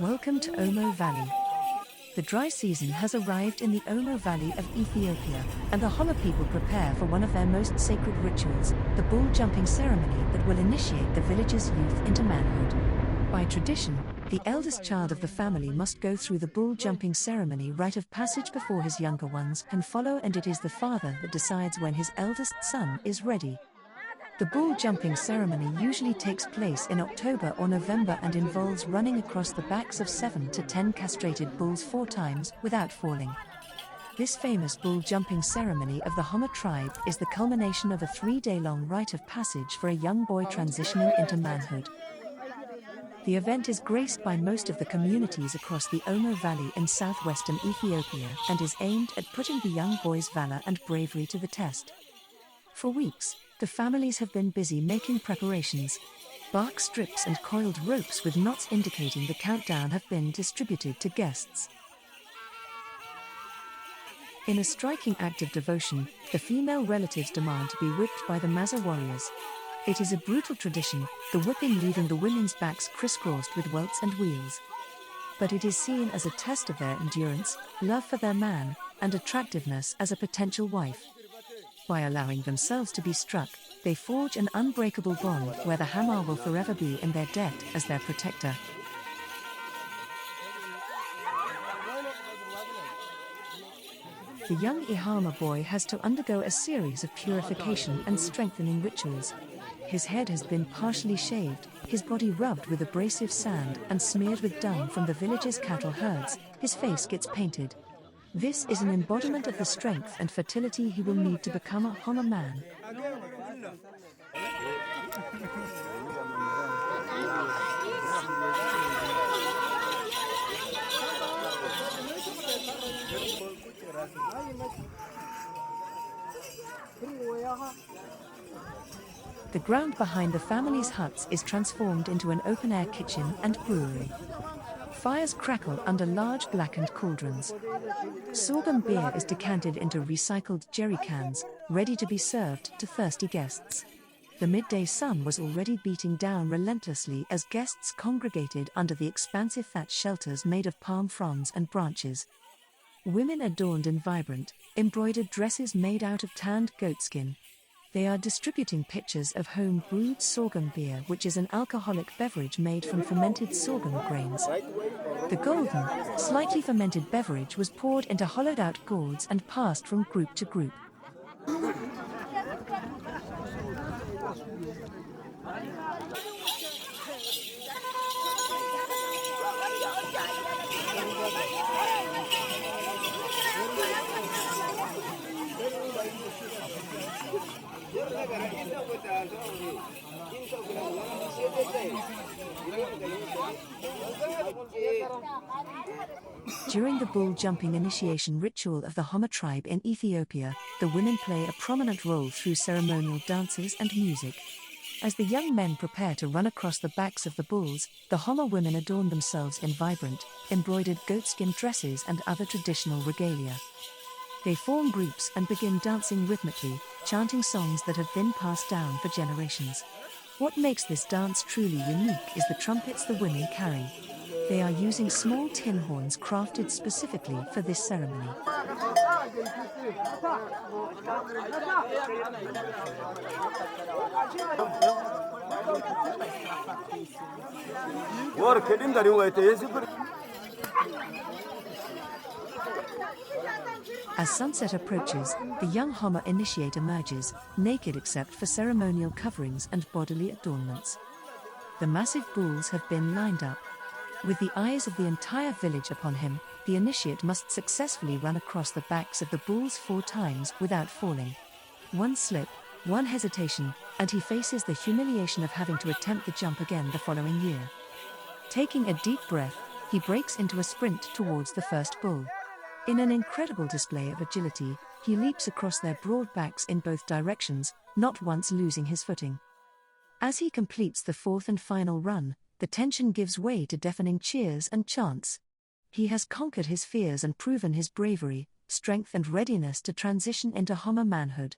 Welcome to Omo Valley. The dry season has arrived in the Omo Valley of Ethiopia, and the Hamar people prepare for one of their most sacred rituals, the bull jumping ceremony that will initiate the village's youth into manhood. By tradition, the eldest child of the family must go through the bull jumping ceremony rite of passage before his younger ones can follow, and it is the father that decides when his eldest son is ready. The bull jumping ceremony usually takes place in October or November and involves running across the backs of 7 to 10 castrated bulls 4 times without falling. This famous bull jumping ceremony of the Hamar tribe is the culmination of a 3-day-long rite of passage for a young boy transitioning into manhood. The event is graced by most of the communities across the Omo Valley in southwestern Ethiopia and is aimed at putting the young boy's valor and bravery to the test. For weeks, the families have been busy making preparations. Bark strips and coiled ropes with knots indicating the countdown have been distributed to guests. In a striking act of devotion, the female relatives demand to be whipped by the Maza warriors. It is a brutal tradition, the whipping leaving the women's backs crisscrossed with welts and weals. But it is seen as a test of their endurance, love for their man, and attractiveness as a potential wife. By allowing themselves to be struck, they forge an unbreakable bond where the Hamar will forever be in their debt as their protector. The young Hamar boy has to undergo a series of purification and strengthening rituals. His head has been partially shaved, his body rubbed with abrasive sand and smeared with dung from the village's cattle herds, his face gets painted. This is an embodiment of the strength and fertility he will need to become a Hamar man. The ground behind the family's huts is transformed into an open-air kitchen and brewery. Fires crackle under large blackened cauldrons. Sorghum beer is decanted into recycled jerry cans, ready to be served to thirsty guests. The midday sun was already beating down relentlessly as guests congregated under the expansive thatch shelters made of palm fronds and branches. Women adorned in vibrant, embroidered dresses made out of tanned goatskin. They are distributing pitchers of home-brewed sorghum beer, which is an alcoholic beverage made from fermented sorghum grains. The golden, slightly fermented beverage was poured into hollowed-out gourds and passed from group to group. During the bull jumping initiation ritual of the Hamar tribe in Ethiopia, the women play a prominent role through ceremonial dances and music. As the young men prepare to run across the backs of the bulls, the Hamar women adorn themselves in vibrant, embroidered goatskin dresses and other traditional regalia. They form groups and begin dancing rhythmically, chanting songs that have been passed down for generations. What makes this dance truly unique is the trumpets the women carry. They are using small tin horns crafted specifically for this ceremony. As sunset approaches, the young Hamar initiate emerges, naked except for ceremonial coverings and bodily adornments. The massive bulls have been lined up. With the eyes of the entire village upon him, the initiate must successfully run across the backs of the bulls 4 times without falling. One slip, one hesitation, and he faces the humiliation of having to attempt the jump again the following year. Taking a deep breath, he breaks into a sprint towards the first bull. In an incredible display of agility, he leaps across their broad backs in both directions, not once losing his footing. As he completes the 4th and final run, the tension gives way to deafening cheers and chants. He has conquered his fears and proven his bravery, strength and readiness to transition into Hamar manhood.